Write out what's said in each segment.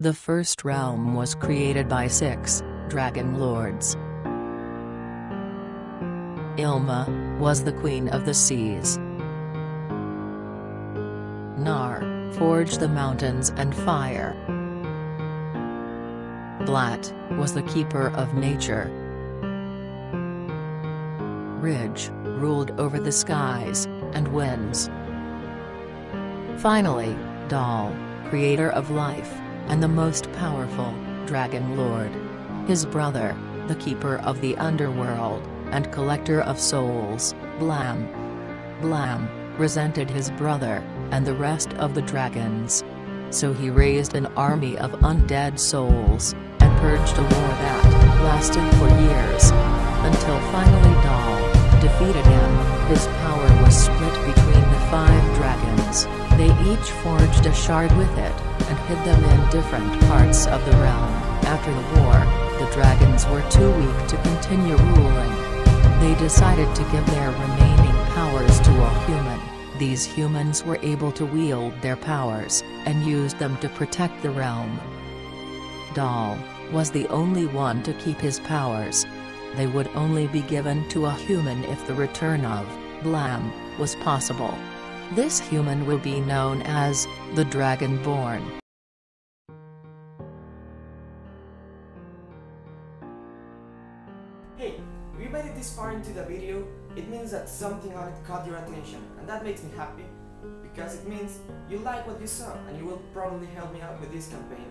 The first realm was created by 6 dragon lords. Ilma was the queen of the seas. Nar forged the mountains and fire. Blat was the keeper of nature. Ridge ruled over the skies and winds. Finally, Dal, creator of life, and the most powerful dragon lord. His brother, the keeper of the underworld, and collector of souls, Blam. Blam resented his brother, and the rest of the dragons. So he raised an army of undead souls, and purged a war that lasted for years. Until finally Dal defeated him. His power was split between the 5 dragons. They each forged a shard with it, and hid them in different parts of the realm. After the war, the dragons were too weak to continue ruling. They decided to give their remaining powers to a human. These humans were able to wield their powers, and used them to protect the realm. Dal was the only one to keep his powers. They would only be given to a human if the return of Blam was possible. This human will be known as the Dragonborn. Hey, if you made it this far into the video, it means that something on it caught your attention, and that makes me happy, because it means you like what you saw, and you will probably help me out with this campaign.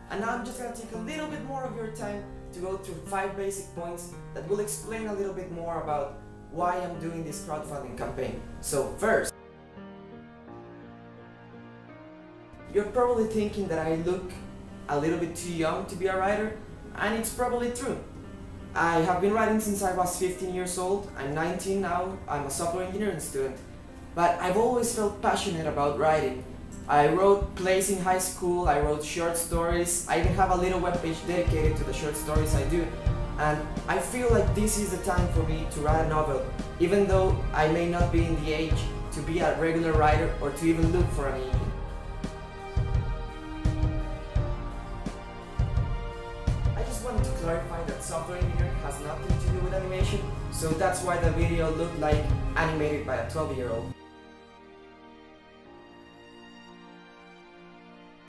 And now I'm just gonna take a little bit more of your time to go through 5 basic points that will explain a little bit more about why I'm doing this crowdfunding campaign. So first, you're probably thinking that I look a little bit too young to be a writer, and it's probably true. I have been writing since I was 15 years old. I'm 19 now, I'm a software engineering student, but I've always felt passionate about writing. I wrote plays in high school, I wrote short stories, I even have a little webpage dedicated to the short stories I do. And I feel like this is the time for me to write a novel, even though I may not be in the age to be a regular writer or to even look for an agent. I just wanted to clarify that software engineering has nothing to do with animation, so that's why the video looked like animated by a 12-year-old.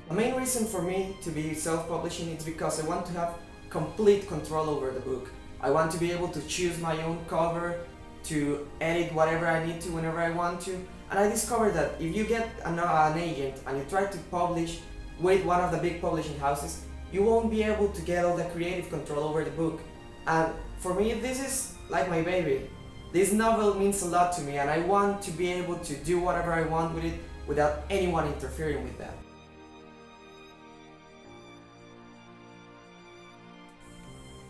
The main reason for me to be self-publishing is because I want to have complete control over the book. I want to be able to choose my own cover, to edit whatever I need to whenever I want to, and I discovered that if you get an agent and you try to publish with one of the big publishing houses, you won't be able to get all the creative control over the book. And for me, this is like my baby. This novel means a lot to me, and I want to be able to do whatever I want with it without anyone interfering with that.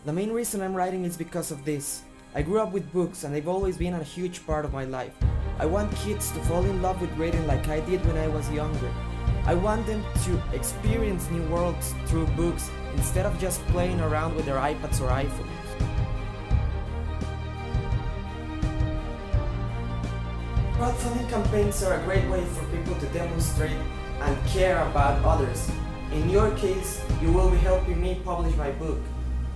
The main reason I'm writing is because of this. I grew up with books, and they've always been a huge part of my life. I want kids to fall in love with reading like I did when I was younger. I want them to experience new worlds through books instead of just playing around with their iPads or iPhones. Crowdfunding campaigns are a great way for people to demonstrate and care about others. In your case, you will be helping me publish my book.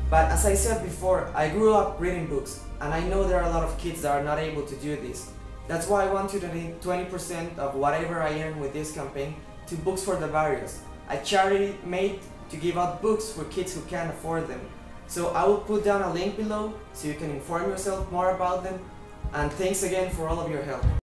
But as I said before, I grew up reading books, and I know there are a lot of kids that are not able to do this. That's why I want to donate 20% of whatever I earn with this campaign to Books for the Barrios, a charity made to give out books for kids who can't afford them. So I will put down a link below so you can inform yourself more about them, and thanks again for all of your help.